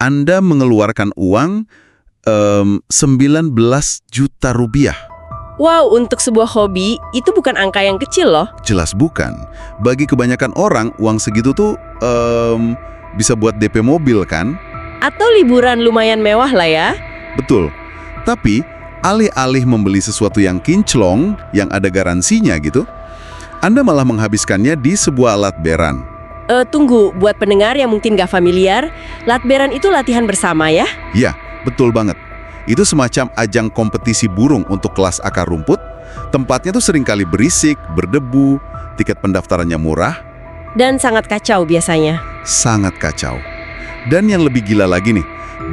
Anda mengeluarkan uang 19 juta rupiah. Wow, untuk sebuah hobi, itu bukan angka yang kecil loh. Jelas bukan. Bagi kebanyakan orang, uang segitu tuh bisa buat DP mobil kan? Atau liburan lumayan mewah lah ya. Betul. Tapi, alih-alih membeli sesuatu yang kinclong, yang ada garansinya gitu, Anda malah menghabiskannya di sebuah alat beran. Tunggu, buat pendengar yang mungkin gak familiar, latberan itu latihan bersama ya? Ya, betul banget. Itu semacam ajang kompetisi burung untuk kelas akar rumput. Tempatnya tuh seringkali berisik, berdebu, tiket pendaftarannya murah. Dan sangat kacau biasanya. Sangat kacau. Dan yang lebih gila lagi nih,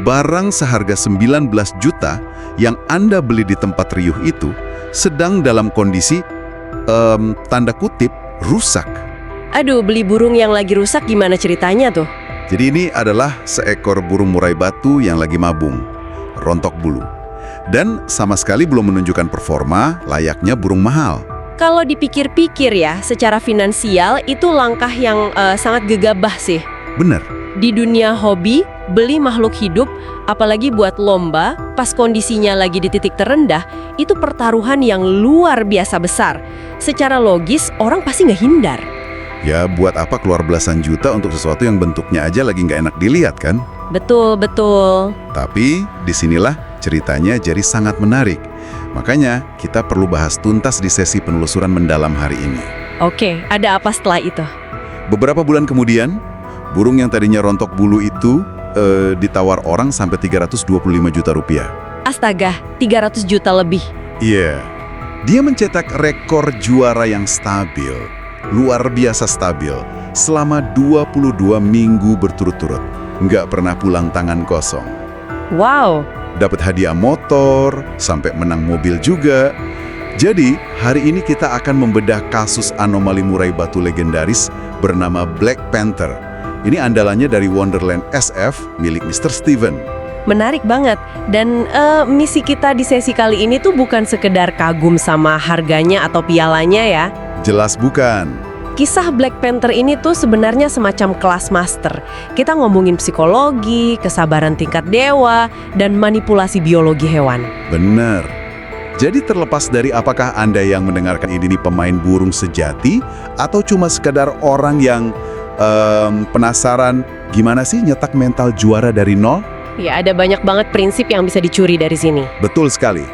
barang seharga 19 juta yang Anda beli di tempat riuh itu sedang dalam kondisi, tanda kutip, rusak. Aduh, beli burung yang lagi rusak gimana ceritanya tuh? Jadi ini adalah seekor burung murai batu yang lagi mabung, rontok bulu. Dan sama sekali belum menunjukkan performa layaknya burung mahal. Kalau dipikir-pikir ya, secara finansial itu langkah yang sangat gegabah sih. Bener. Di dunia hobi, beli makhluk hidup, apalagi buat lomba, pas kondisinya lagi di titik terendah, itu pertaruhan yang luar biasa besar. Secara logis, orang pasti ngehindar. Ya, buat apa keluar belasan juta untuk sesuatu yang bentuknya aja lagi nggak enak dilihat kan? Betul, betul. Tapi, disinilah ceritanya jadi sangat menarik. Makanya, kita perlu bahas tuntas di sesi penelusuran mendalam hari ini. Oke, ada apa setelah itu? Beberapa bulan kemudian, burung yang tadinya rontok bulu itu ditawar orang sampai 325 juta rupiah. Astaga, 300 juta lebih. Iya. Dia mencetak rekor juara yang stabil. Luar biasa stabil. Selama 22 minggu berturut-turut. Nggak pernah pulang tangan kosong. Wow. Dapat hadiah motor, sampai menang mobil juga. Jadi, hari ini kita akan membedah kasus anomali murai batu legendaris bernama Black Panther. Ini andalannya dari Wonderland SF milik Mr. Steven. Menarik banget. Dan misi kita di sesi kali ini tuh bukan sekedar kagum sama harganya atau pialanya ya. Jelas bukan. Kisah Black Panther ini tuh sebenarnya semacam kelas master. Kita ngomongin psikologi, kesabaran tingkat dewa, dan manipulasi biologi hewan. Bener. Jadi terlepas dari apakah Anda yang mendengarkan ini pemain burung sejati, atau cuma sekadar orang yang penasaran gimana sih nyetak mental juara dari nol? Ya, ada banyak banget prinsip yang bisa dicuri dari sini. Betul sekali.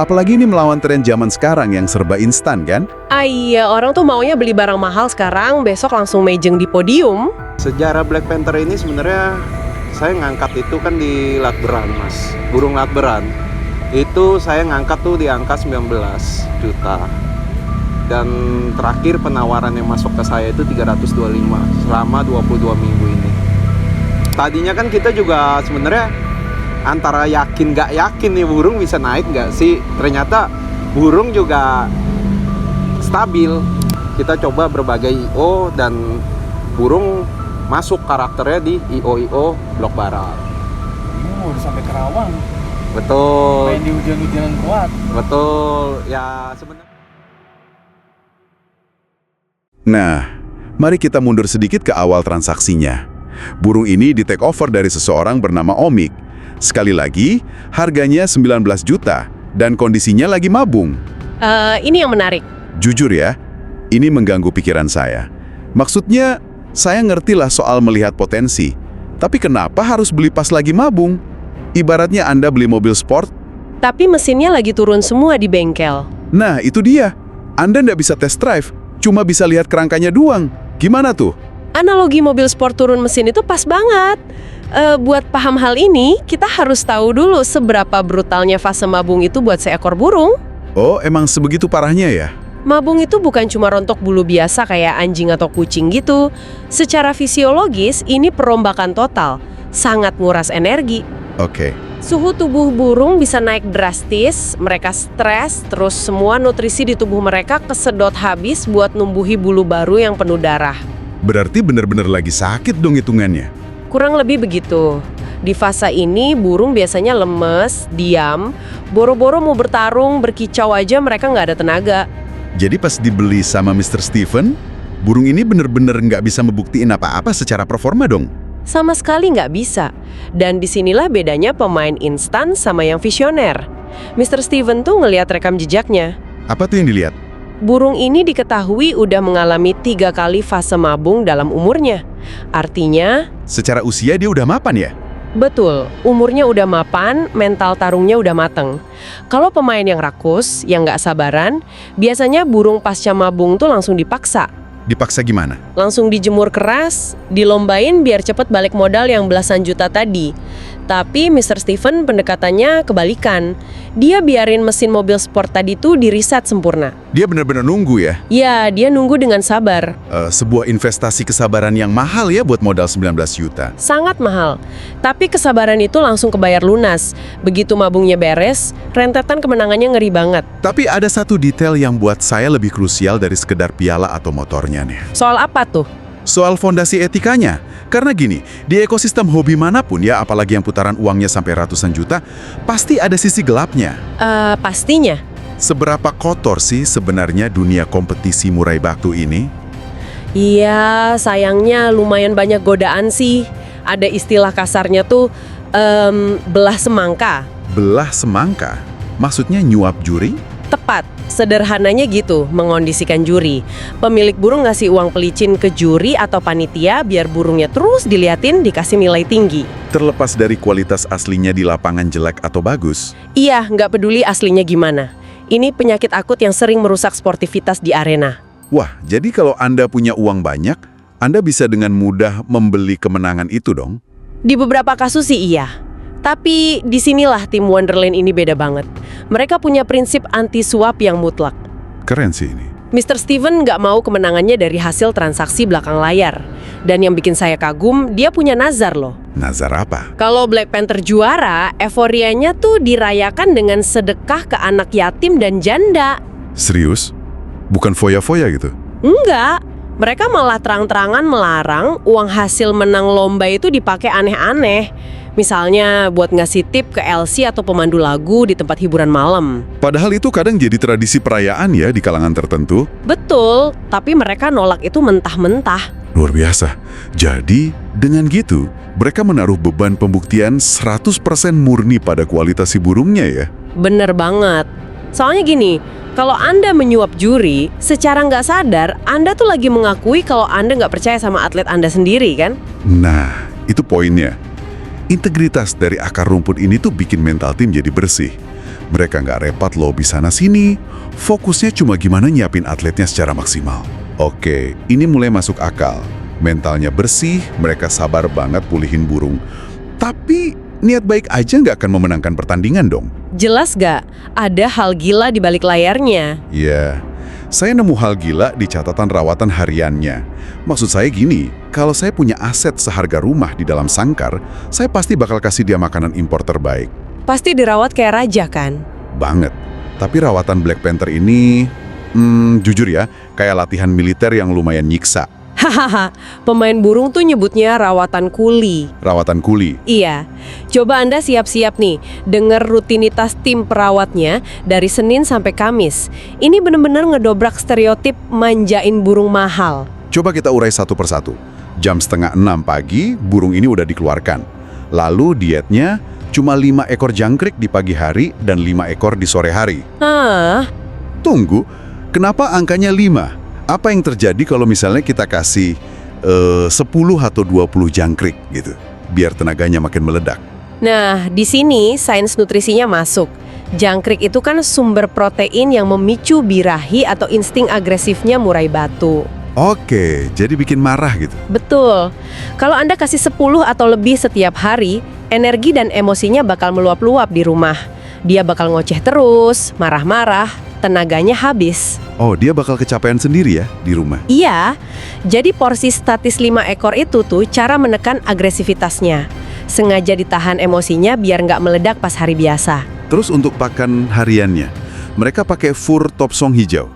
Apalagi ini melawan tren zaman sekarang yang serba instan kan? Iya, orang tuh maunya beli barang mahal sekarang, besok langsung mejeng di podium. Sejarah Black Panther ini sebenarnya saya ngangkat itu kan di latberan, Mas. Burung latberan. Itu saya ngangkat tuh di angka 19 juta. Dan terakhir penawaran yang masuk ke saya itu 325 selama 22 minggu ini. Tadinya kan kita juga sebenarnya antara yakin gak yakin nih burung bisa naik gak sih. Ternyata burung juga stabil. Kita coba berbagai I.O. dan burung masuk karakternya di I.O. Blok Barat. Ini mau udah sampai Kerawang. Betul. Main di hujan-hujanan kuat. Betul. Ya sebenarnya. Nah, mari kita mundur sedikit ke awal transaksinya. Burung ini di take over dari seseorang bernama Omik. Sekali lagi, harganya 19 juta dan kondisinya lagi mabung. Ini yang menarik. Jujur ya, ini mengganggu pikiran saya. Maksudnya, saya ngertilah soal melihat potensi. Tapi kenapa harus beli pas lagi mabung? Ibaratnya Anda beli mobil sport. Tapi mesinnya lagi turun semua di bengkel. Nah, itu dia. Anda nggak bisa test drive, cuma bisa lihat kerangkanya doang. Gimana tuh? Analogi mobil sport turun mesin itu pas banget. Buat paham hal ini, kita harus tahu dulu seberapa brutalnya fase mabung itu buat seekor burung. Oh, emang sebegitu parahnya ya? Mabung itu bukan cuma rontok bulu biasa kayak anjing atau kucing gitu. Secara fisiologis, ini perombakan total. Sangat nguras energi. Oke. Suhu tubuh burung bisa naik drastis, mereka stres, terus semua nutrisi di tubuh mereka kesedot habis buat numbuhi bulu baru yang penuh darah. Berarti benar-benar lagi sakit dong hitungannya. Kurang lebih begitu. Di fase ini, burung biasanya lemes, diam, boro-boro mau bertarung, berkicau aja mereka nggak ada tenaga. Jadi pas dibeli sama Mr. Steven, burung ini benar-benar nggak bisa membuktiin apa-apa secara performa dong? Sama sekali nggak bisa. Dan disinilah bedanya pemain instan sama yang visioner. Mr. Steven tuh ngelihat rekam jejaknya. Apa tuh yang dilihat? Burung ini diketahui udah mengalami 3 kali fase mabung dalam umurnya. Artinya, Secara usia dia udah mapan ya? betul, umurnya udah mapan, mental tarungnya udah mateng. Kalau pemain yang rakus, yang nggak sabaran, biasanya burung pasca mabung tuh langsung dipaksa. Dipaksa gimana? Langsung dijemur keras, dilombain biar cepet balik modal yang belasan juta tadi. Tapi Mr. Steven pendekatannya kebalikan. Dia biarin mesin mobil sport tadi tuh diriset sempurna. Dia benar-benar nunggu ya? Ya, dia nunggu dengan sabar. Sebuah investasi kesabaran yang mahal ya buat modal 19 juta. Sangat mahal. Tapi kesabaran itu langsung kebayar lunas. Begitu mabungnya beres, rentetan kemenangannya ngeri banget. Tapi ada satu detail yang buat saya lebih krusial dari sekedar piala atau motornya nih. Soal apa tuh? Soal fondasi etikanya. Karena gini, di ekosistem hobi manapun ya, apalagi yang putaran uangnya sampai ratusan juta, pasti ada sisi gelapnya. Pastinya. Seberapa kotor sih sebenarnya dunia kompetisi murai batu ini? Iya, sayangnya lumayan banyak godaan sih. Ada istilah kasarnya tuh, belah semangka. Belah semangka? Maksudnya nyuap juri? Tepat, sederhananya gitu, mengondisikan juri. Pemilik burung ngasih uang pelicin ke juri atau panitia biar burungnya terus diliatin dikasih nilai tinggi. Terlepas dari kualitas aslinya di lapangan jelek atau bagus. Iya, nggak peduli aslinya gimana. Ini penyakit akut yang sering merusak sportivitas di arena. Wah, jadi kalau Anda punya uang banyak, Anda bisa dengan mudah membeli kemenangan itu dong? Di beberapa kasus sih iya. Tapi disinilah tim Wonderland ini beda banget. Mereka punya prinsip anti-suap yang mutlak. Keren sih ini. Mr. Steven nggak mau kemenangannya dari hasil transaksi belakang layar. Dan yang bikin saya kagum, dia punya nazar loh. Nazar apa? Kalau Black Panther juara, euforianya tuh dirayakan dengan sedekah ke anak yatim dan janda. Serius? Bukan foya-foya gitu? Enggak, mereka malah terang-terangan melarang uang hasil menang lomba itu dipakai aneh-aneh. Misalnya buat ngasih tip ke LC atau pemandu lagu di tempat hiburan malam. Padahal itu kadang jadi tradisi perayaan ya di kalangan tertentu. Betul, tapi mereka nolak itu mentah-mentah. Luar biasa. Jadi, dengan gitu, mereka menaruh beban pembuktian 100% murni pada kualitas si burungnya ya? Bener banget. Soalnya gini, kalau Anda menyuap juri, secara nggak sadar, Anda tuh lagi mengakui kalau Anda nggak percaya sama atlet Anda sendiri, kan? Nah, itu poinnya. Integritas dari akar rumput ini tuh bikin mental tim jadi bersih. Mereka nggak repot lobby sana-sini, fokusnya cuma gimana nyiapin atletnya secara maksimal. Oke, ini mulai masuk akal. Mentalnya bersih, mereka sabar banget pulihin burung. Tapi niat baik aja nggak akan memenangkan pertandingan dong. Jelas nggak? Ada hal gila di balik layarnya. Ya, saya nemu hal gila di catatan rawatan hariannya. Maksud saya gini, kalau saya punya aset seharga rumah di dalam sangkar, saya pasti bakal kasih dia makanan impor terbaik. Pasti dirawat kayak raja, kan? Banget. Tapi rawatan Black Panther ini, jujur ya, kayak latihan militer yang lumayan nyiksa. Hahaha, pemain burung tuh nyebutnya rawatan kuli. Rawatan kuli. Iya, coba Anda siap-siap nih, denger rutinitas tim perawatnya dari Senin sampai Kamis. Ini bener-bener ngedobrak stereotip manjain burung mahal. Coba kita urai satu persatu. Jam 5:30 pagi, burung ini udah dikeluarkan. Lalu dietnya cuma 5 ekor jangkrik di pagi hari dan 5 ekor di sore hari. Tunggu, kenapa angkanya 5? Apa yang terjadi kalau misalnya kita kasih 10 atau 20 jangkrik gitu, biar tenaganya makin meledak? Nah, di sini sains nutrisinya masuk. Jangkrik itu kan sumber protein yang memicu birahi atau insting agresifnya murai batu. Oke, jadi bikin marah gitu. Betul. Kalau Anda kasih 10 atau lebih setiap hari, energi dan emosinya bakal meluap-luap di rumah. Dia bakal ngoceh terus, marah-marah, tenaganya habis. Oh, dia bakal kecapean sendiri ya di rumah? Iya, jadi porsi statis 5 ekor itu tuh cara menekan agresivitasnya. Sengaja ditahan emosinya biar nggak meledak pas hari biasa. Terus untuk pakan hariannya, mereka pakai fur topsong hijau.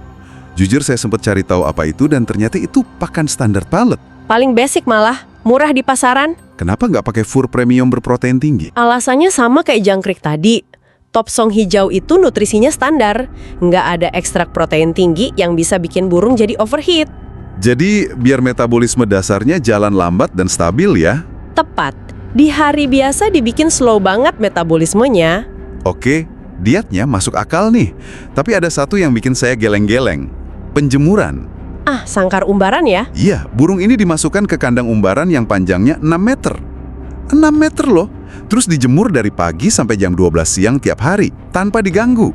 Jujur saya sempat cari tahu apa itu dan ternyata itu pakan standar palet. Paling basic malah, murah di pasaran. Kenapa nggak pakai fur premium berprotein tinggi? Alasannya sama kayak jangkrik tadi. Topsong hijau itu nutrisinya standar. Nggak ada ekstrak protein tinggi yang bisa bikin burung jadi overheat. Jadi biar metabolisme dasarnya jalan lambat dan stabil ya? Tepat. Di hari biasa dibikin slow banget metabolismenya. Oke, dietnya masuk akal nih. Tapi ada satu yang bikin saya geleng-geleng. Penjemuran. Ah, sangkar umbaran ya? Iya, burung ini dimasukkan ke kandang umbaran yang panjangnya 6 meter. 6 meter loh. Terus dijemur dari pagi sampai jam 12 siang tiap hari, tanpa diganggu.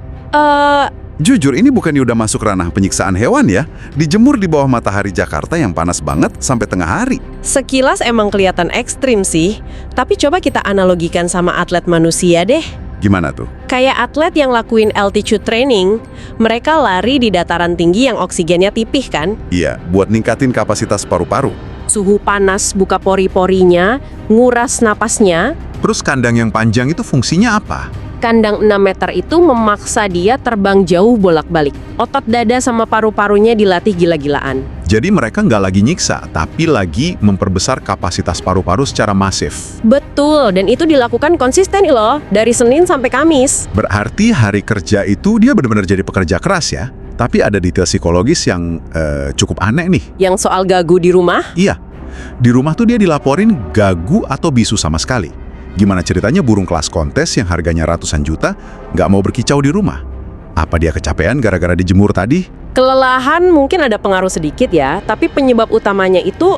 Jujur, ini bukannya udah masuk ranah penyiksaan hewan ya? Dijemur di bawah matahari Jakarta yang panas banget sampai tengah hari. Sekilas emang kelihatan ekstrim sih. Tapi coba kita analogikan sama atlet manusia deh. Gimana tuh? Kayak atlet yang lakuin altitude training, mereka lari di dataran tinggi yang oksigennya tipih kan? Iya, buat ningkatin kapasitas paru-paru. Suhu panas buka pori-porinya, nguras napasnya. Terus kandang yang panjang itu fungsinya apa? Kandang 6 meter itu memaksa dia terbang jauh bolak-balik. Otot dada sama paru-parunya dilatih gila-gilaan. Jadi mereka nggak lagi nyiksa, tapi lagi memperbesar kapasitas paru-paru secara masif. Betul, dan itu dilakukan konsisten loh, dari Senin sampai Kamis. Berarti hari kerja itu dia benar-benar jadi pekerja keras ya. Tapi ada detail psikologis yang cukup aneh nih. Yang soal gagu di rumah? Iya, di rumah tuh dia dilaporin gagu atau bisu sama sekali. Gimana ceritanya burung kelas kontes yang harganya ratusan juta nggak mau berkicau di rumah? Apa dia kecapean gara-gara dijemur tadi? Kelelahan mungkin ada pengaruh sedikit ya, tapi penyebab utamanya itu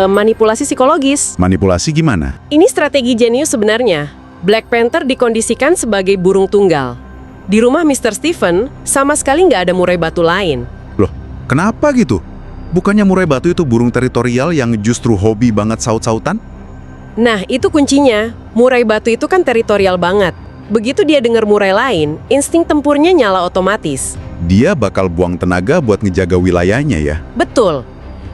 manipulasi psikologis. Manipulasi gimana? Ini strategi jenius sebenarnya. Black Panther dikondisikan sebagai burung tunggal. Di rumah Mr. Stephen, sama sekali nggak ada murai batu lain. Loh, kenapa gitu? Bukannya murai batu itu burung teritorial yang justru hobi banget saut-sautan? Nah, itu kuncinya. Murai batu itu kan teritorial banget. Begitu dia dengar murai lain, insting tempurnya nyala otomatis. Dia bakal buang tenaga buat ngejaga wilayahnya ya? Betul.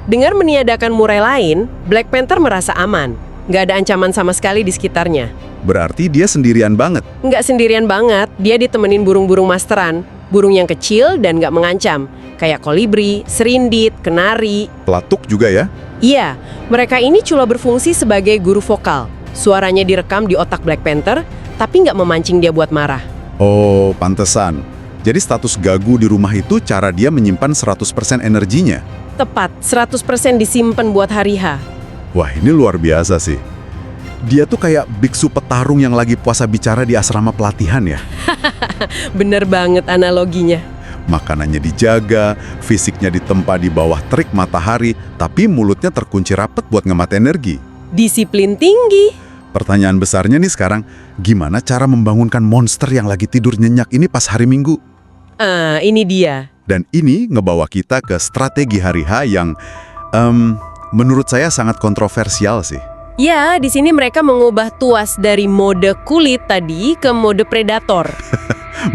Dengan meniadakan murai lain, Black Panther merasa aman. Nggak ada ancaman sama sekali di sekitarnya. Berarti dia sendirian banget. Nggak sendirian banget, dia ditemenin burung-burung masteran. Burung yang kecil dan nggak mengancam. Kayak kolibri, serindit, kenari. Pelatuk juga ya? Iya, mereka ini cuma berfungsi sebagai guru vokal. Suaranya direkam di otak Black Panther, tapi nggak memancing dia buat marah. Oh, pantesan. Jadi status gagu di rumah itu cara dia menyimpan 100% energinya. Tepat, 100% disimpan buat hari H. Wah, ini luar biasa sih. Dia tuh kayak biksu petarung yang lagi puasa bicara di asrama pelatihan ya. Bener banget analoginya. Makanannya dijaga, fisiknya ditempa di bawah terik matahari, tapi mulutnya terkunci rapet buat ngemat energi. Disiplin tinggi. Pertanyaan besarnya nih sekarang, gimana cara membangunkan monster yang lagi tidur nyenyak ini pas hari Minggu? Ini dia. Dan ini ngebawa kita ke strategi hari H yang menurut saya sangat kontroversial sih. Ya, di sini mereka mengubah tuas dari mode kulit tadi ke mode predator.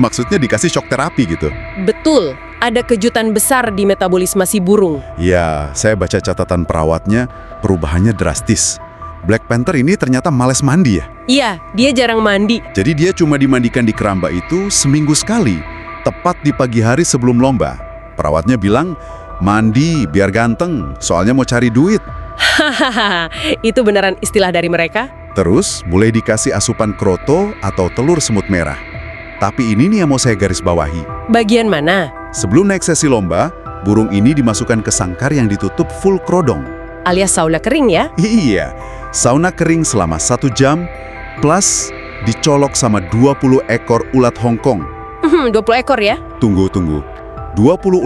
Maksudnya dikasih shock terapi gitu. Betul, ada kejutan besar di metabolisme si burung. Ya, saya baca catatan perawatnya, perubahannya drastis. Black Panther ini ternyata males mandi ya. Iya, dia jarang mandi. Jadi dia cuma dimandikan di keramba itu seminggu sekali, tepat di pagi hari sebelum lomba. Perawatnya bilang, mandi biar ganteng, soalnya mau cari duit. Hahaha, itu beneran istilah dari mereka? Terus boleh dikasih asupan kroto atau telur semut merah. Tapi ini nih yang mau saya garis bawahi. Bagian mana? Sebelum naik sesi lomba, burung ini dimasukkan ke sangkar yang ditutup full krodong. Alias sauna kering ya? Iya, sauna kering selama 1 jam, plus dicolok sama 20 ekor ulat Hongkong. 20 ekor ya? Tunggu. 20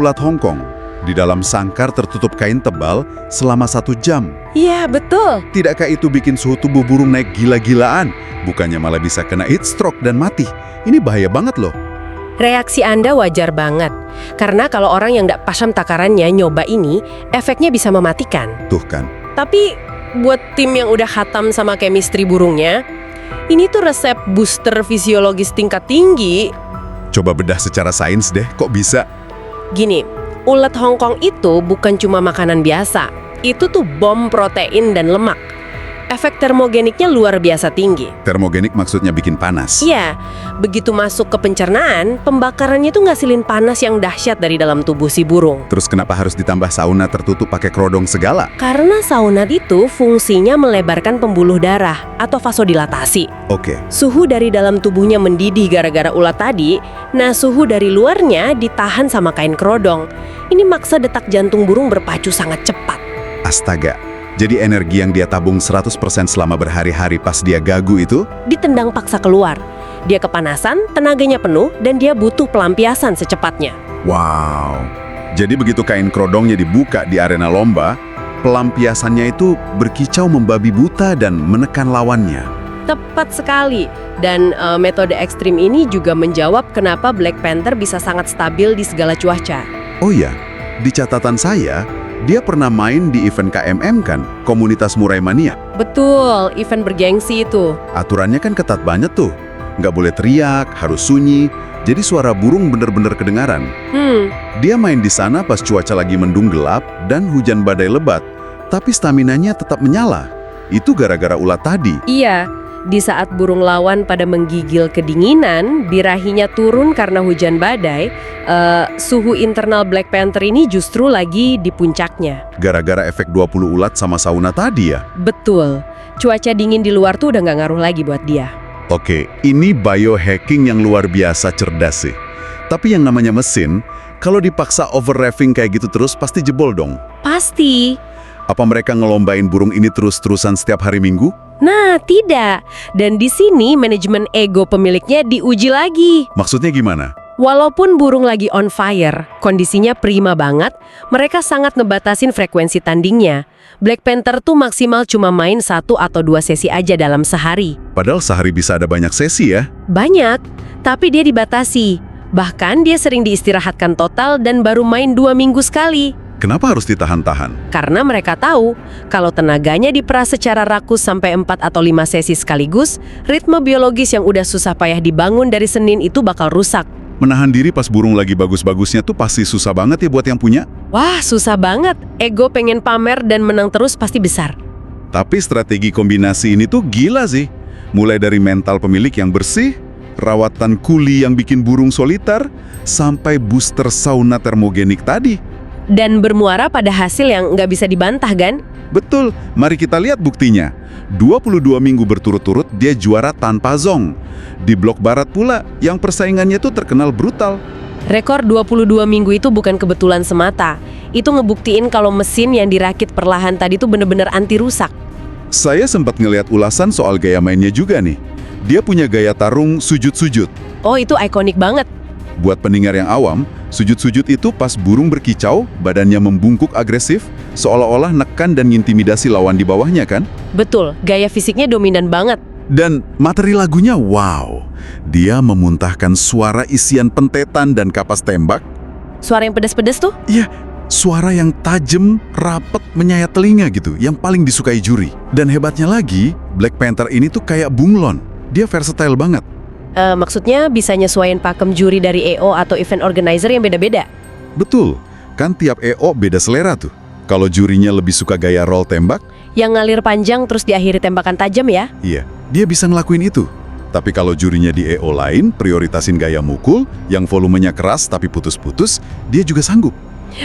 ulat Hongkong di dalam sangkar tertutup kain tebal selama 1 jam. Iya, betul. Tidakkah itu bikin suhu tubuh burung naik gila-gilaan? Bukannya malah bisa kena heat stroke dan mati. Ini bahaya banget loh. Reaksi Anda wajar banget. Karena kalau orang yang tidak paham takarannya nyoba ini, efeknya bisa mematikan. Tuh kan. Tapi buat tim yang udah khatam sama chemistry burungnya, ini tuh resep booster fisiologis tingkat tinggi. Coba bedah secara sains deh, kok bisa? Gini, ulat Hongkong itu bukan cuma makanan biasa. Itu tuh bom protein dan lemak. Efek termogeniknya luar biasa tinggi. Termogenik maksudnya bikin panas. Iya, begitu masuk ke pencernaan, pembakarannya tuh ngasilin panas yang dahsyat dari dalam tubuh si burung. Terus kenapa harus ditambah sauna tertutup pakai kerodong segala? Karena sauna itu fungsinya melebarkan pembuluh darah atau vasodilatasi. Oke. Suhu dari dalam tubuhnya mendidih gara-gara ulat tadi, nah suhu dari luarnya ditahan sama kain kerodong. Ini maksa detak jantung burung berpacu sangat cepat. Astaga. Jadi energi yang dia tabung 100% selama berhari-hari pas dia gagu itu, Ditendang paksa keluar. Dia kepanasan, tenaganya penuh, dan dia butuh pelampiasan secepatnya. wow. Jadi begitu kain kerodongnya dibuka di arena lomba, pelampiasannya itu berkicau membabi buta dan menekan lawannya. Tepat sekali. Dan metode ekstrim ini juga menjawab kenapa Black Panther bisa sangat stabil di segala cuaca. Oh iya, di catatan saya, dia pernah main di event KMM kan, komunitas Murai Mania. Betul, event bergengsi itu. Aturannya kan ketat banget tuh. Nggak boleh teriak, harus sunyi, jadi suara burung bener-bener kedengaran. Dia main di sana pas cuaca lagi mendung gelap dan hujan badai lebat, tapi staminanya tetap menyala. Itu gara-gara ulat tadi. Iya, di saat burung lawan pada menggigil kedinginan, birahinya turun karena hujan badai, suhu internal Black Panther ini justru lagi di puncaknya. Gara-gara efek 20 ulat sama sauna tadi ya? Betul, cuaca dingin di luar tuh udah nggak ngaruh lagi buat dia. Oke, ini biohacking yang luar biasa cerdas sih. Tapi yang namanya mesin, kalau dipaksa overrevving kayak gitu terus pasti jebol dong. Pasti. Apa mereka ngelombain burung ini terus-terusan setiap hari Minggu? Nah, tidak. Dan di sini manajemen ego pemiliknya diuji lagi. Maksudnya gimana? Walaupun burung lagi on fire, kondisinya prima banget, mereka sangat ngebatasin frekuensi tandingnya. Black Panther tuh maksimal cuma main 1 atau 2 sesi aja dalam sehari. Padahal sehari bisa ada banyak sesi ya. Banyak, tapi dia dibatasi. Bahkan dia sering diistirahatkan total dan baru main 2 minggu sekali. Kenapa harus ditahan-tahan? Karena mereka tahu, kalau tenaganya diperas secara rakus sampai 4 atau 5 sesi sekaligus, ritme biologis yang udah susah payah dibangun dari Senin itu bakal rusak. Menahan diri pas burung lagi bagus-bagusnya tuh pasti susah banget ya buat yang punya. Wah, susah banget. Ego pengen pamer dan menang terus pasti besar. Tapi strategi kombinasi ini tuh gila sih. Mulai dari mental pemilik yang bersih, rawatan kuli yang bikin burung solitar, sampai booster sauna termogenik tadi. Dan bermuara pada hasil yang nggak bisa dibantah, kan? Betul, mari kita lihat buktinya. 22 minggu berturut-turut dia juara tanpa zong. Di blok barat pula, yang persaingannya tuh terkenal brutal. Rekor 22 minggu itu bukan kebetulan semata. Itu ngebuktiin kalau mesin yang dirakit perlahan tadi tuh bener-bener anti rusak. Saya sempat ngeliat ulasan soal gaya mainnya juga nih. Dia punya gaya tarung sujud-sujud. Oh, itu ikonik banget. Buat pendengar yang awam, sujud-sujud itu pas burung berkicau, badannya membungkuk agresif, seolah-olah nekan dan ngintimidasi lawan di bawahnya kan? Betul, gaya fisiknya dominan banget. Dan materi lagunya wow. Dia memuntahkan suara isian pentetan dan kapas tembak. Suara yang pedas-pedas tuh? Iya, suara yang tajam, rapet, menyayat telinga gitu, yang paling disukai juri. Dan hebatnya lagi, Black Panther ini tuh kayak bunglon. Dia versatile banget. Maksudnya bisa nyesuaiin pakem juri dari EO atau event organizer yang beda-beda? Betul, kan tiap EO beda selera tuh. Kalau jurinya lebih suka gaya roll tembak, Yang ngalir panjang terus diakhiri tembakan tajam ya? iya, dia bisa ngelakuin itu. Tapi kalau jurinya di EO lain, prioritasin gaya mukul, yang volumenya keras tapi putus-putus, dia juga sanggup.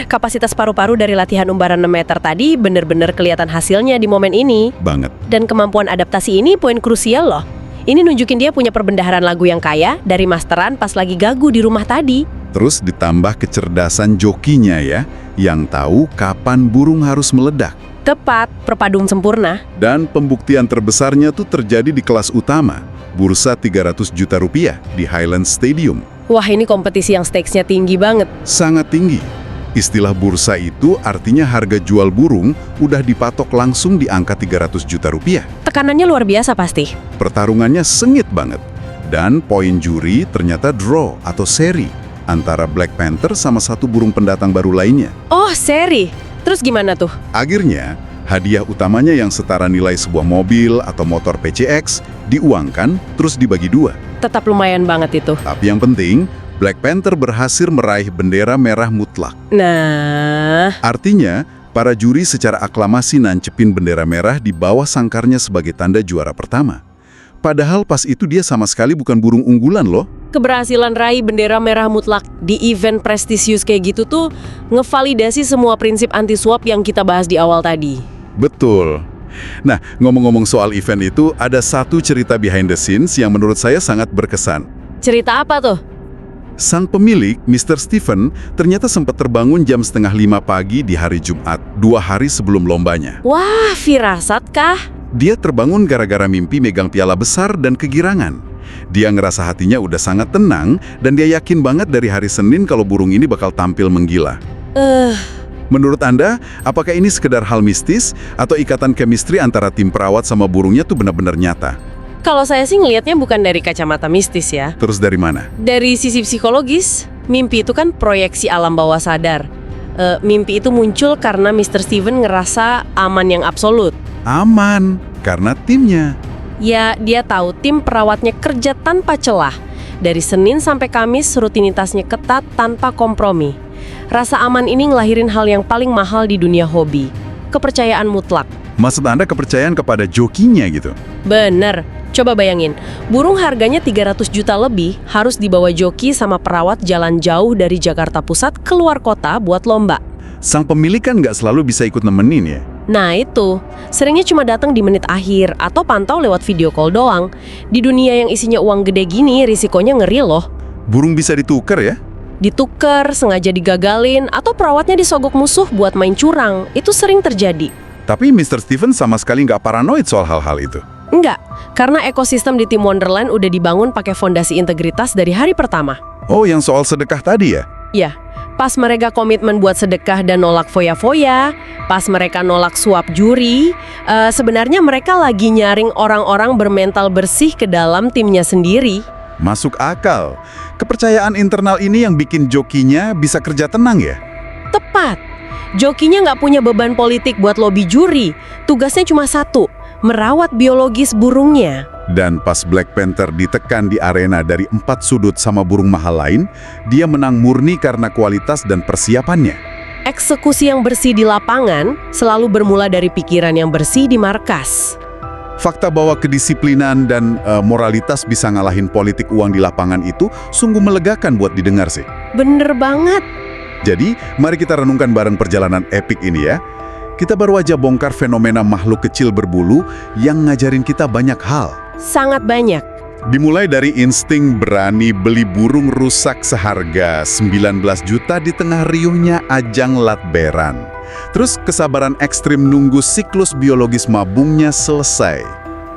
Kapasitas paru-paru dari latihan umbaran 6 meter tadi bener-bener kelihatan hasilnya di momen ini. Banget. Dan kemampuan adaptasi ini poin krusial loh. Ini nunjukin dia punya perbendaharaan lagu yang kaya dari masteran pas lagi gagu di rumah tadi. Terus ditambah kecerdasan jokinya ya, yang tahu kapan burung harus meledak. Tepat, perpaduan sempurna. Dan pembuktian terbesarnya tuh terjadi di kelas utama, bursa 300 juta rupiah di Highland Stadium. Wah, ini kompetisi yang stakes-nya tinggi banget. Sangat tinggi. Istilah bursa itu artinya harga jual burung udah dipatok langsung di angka 300 juta rupiah. Tekanannya luar biasa pasti. Pertarungannya sengit banget. Dan poin juri ternyata draw atau seri antara Black Panther sama satu burung pendatang baru lainnya. Oh, seri. Terus gimana tuh? Akhirnya, hadiah utamanya yang setara nilai sebuah mobil atau motor PCX diuangkan terus dibagi 2. Tetap lumayan banget itu. Tapi yang penting, Black Panther berhasil meraih bendera merah mutlak. Nah, Artinya, para juri secara aklamasi nancepin bendera merah di bawah sangkarnya sebagai tanda juara pertama. Padahal pas itu dia sama sekali bukan burung unggulan loh. keberhasilan raih bendera merah mutlak di event prestisius kayak gitu tuh ngevalidasi semua prinsip anti-suap yang kita bahas di awal tadi. Betul. Nah, ngomong-ngomong soal event itu, ada satu cerita behind the scenes yang menurut saya sangat berkesan. Cerita apa tuh? Sang pemilik, Mr. Stephen, ternyata sempat terbangun jam 4:30 pagi di hari Jumat, 2 hari sebelum lombanya. Wah, firasat kah? Dia terbangun gara-gara mimpi megang piala besar dan kegirangan. Dia ngerasa hatinya udah sangat tenang dan dia yakin banget dari hari Senin kalau burung ini bakal tampil menggila. Menurut Anda, apakah ini sekedar hal mistis atau ikatan chemistry antara tim perawat sama burungnya tuh benar-benar nyata? Kalau saya sih ngelihatnya bukan dari kacamata mistis ya. Terus dari mana? Dari sisi psikologis, mimpi itu kan proyeksi alam bawah sadar. Mimpi itu muncul karena Mr. Steven ngerasa aman yang absolut. Aman, karena timnya. Ya, dia tahu tim perawatnya kerja tanpa celah. Dari Senin sampai Kamis, rutinitasnya ketat tanpa kompromi. Rasa aman ini ngelahirin hal yang paling mahal di dunia hobi. Kepercayaan mutlak. Maksud Anda kepercayaan kepada jokinya gitu? Bener. Coba bayangin, burung harganya 300 juta lebih harus dibawa joki sama perawat jalan jauh dari Jakarta Pusat keluar kota buat lomba. Sang pemilik kan nggak selalu bisa ikut nemenin ya? Nah itu, seringnya cuma datang di menit akhir atau pantau lewat video call doang. Di dunia yang isinya uang gede gini, risikonya ngeri loh. Burung bisa ditukar ya? Ditukar, sengaja digagalin, atau perawatnya disogok musuh buat main curang. Itu sering terjadi. Tapi Mr. Steven sama sekali nggak paranoid soal hal-hal itu. Enggak, karena ekosistem di tim Wonderland udah dibangun pakai fondasi integritas dari hari pertama. Oh, yang soal sedekah tadi ya? Ya, pas mereka komitmen buat sedekah dan nolak foya-foya, pas mereka nolak suap juri, sebenarnya mereka lagi nyaring orang-orang bermental bersih ke dalam timnya sendiri. Masuk akal. Kepercayaan internal ini yang bikin jokinya bisa kerja tenang ya? Tepat. Jokinya nggak punya beban politik buat lobi juri. Tugasnya cuma satu, merawat biologis burungnya. Dan pas Black Panther ditekan di arena dari 4 sudut sama burung mahal lain, dia menang murni karena kualitas dan persiapannya. Eksekusi yang bersih di lapangan selalu bermula dari pikiran yang bersih di markas. Fakta bahwa kedisiplinan dan moralitas bisa ngalahin politik uang di lapangan itu sungguh melegakan buat didengar sih. Bener banget. Jadi, mari kita renungkan bareng perjalanan epik ini ya. Kita baru aja bongkar fenomena makhluk kecil berbulu yang ngajarin kita banyak hal. Sangat banyak. Dimulai dari insting berani beli burung rusak seharga 19 juta di tengah riuhnya ajang latberan. Terus kesabaran ekstrim nunggu siklus biologis mabungnya selesai.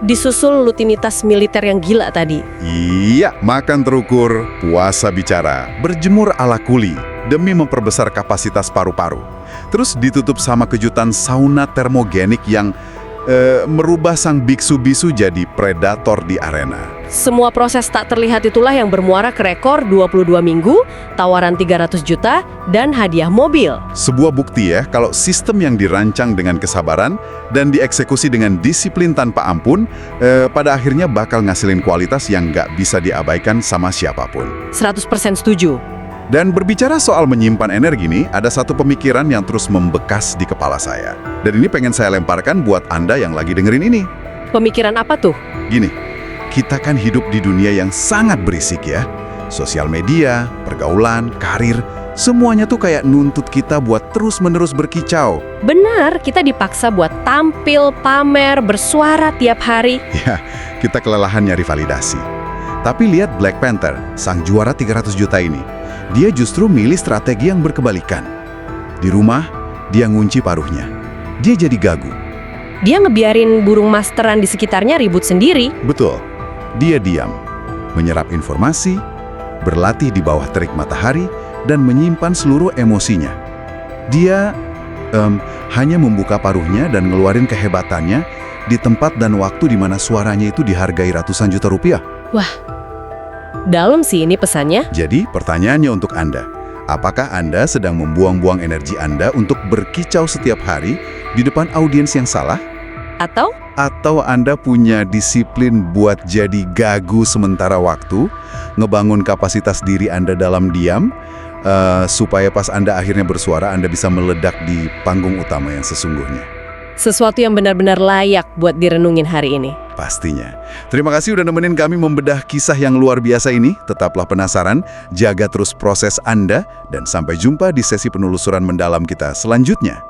Disusul rutinitas militer yang gila tadi. Iya, makan terukur, puasa bicara, berjemur ala kuli demi memperbesar kapasitas paru-paru. Terus ditutup sama kejutan sauna termogenik yang merubah sang biksu bisu jadi predator di arena. Semua proses tak terlihat itulah yang bermuara ke rekor 22 minggu, tawaran 300 juta, dan hadiah mobil. Sebuah bukti ya, kalau sistem yang dirancang dengan kesabaran dan dieksekusi dengan disiplin tanpa ampun, pada akhirnya bakal ngasilin kualitas yang nggak bisa diabaikan sama siapapun. 100% setuju. Dan berbicara soal menyimpan energi nih, ada satu pemikiran yang terus membekas di kepala saya. Dan ini pengen saya lemparkan buat Anda yang lagi dengerin ini. Pemikiran apa tuh? Gini, kita kan hidup di dunia yang sangat berisik ya. Sosial media, pergaulan, karir, semuanya tuh kayak nuntut kita buat terus-menerus berkicau. Benar, kita dipaksa buat tampil, pamer, bersuara tiap hari. Ya, kita kelelahan nyari validasi. Tapi lihat Black Panther, sang juara 300 juta ini. Dia justru milih strategi yang berkebalikan. Di rumah, dia ngunci paruhnya. Dia jadi gagu. Dia ngebiarin burung masteran di sekitarnya ribut sendiri. Betul. Dia diam, menyerap informasi, berlatih di bawah terik matahari, dan menyimpan seluruh emosinya. Dia hanya membuka paruhnya dan ngeluarin kehebatannya di tempat dan waktu di mana suaranya itu dihargai ratusan juta rupiah. Wah, dalam sih ini pesannya. Jadi pertanyaannya untuk Anda, apakah Anda sedang membuang-buang energi Anda untuk berkicau setiap hari di depan audiens yang salah? Atau Anda punya disiplin buat jadi gagu sementara waktu, ngebangun kapasitas diri Anda dalam diam, supaya pas Anda akhirnya bersuara, Anda bisa meledak di panggung utama yang sesungguhnya? sesuatu yang benar-benar layak buat direnungin hari ini. Pastinya. Terima kasih udah nemenin kami membedah kisah yang luar biasa ini. Tetaplah penasaran, jaga terus proses Anda, dan sampai jumpa di sesi penelusuran mendalam kita selanjutnya.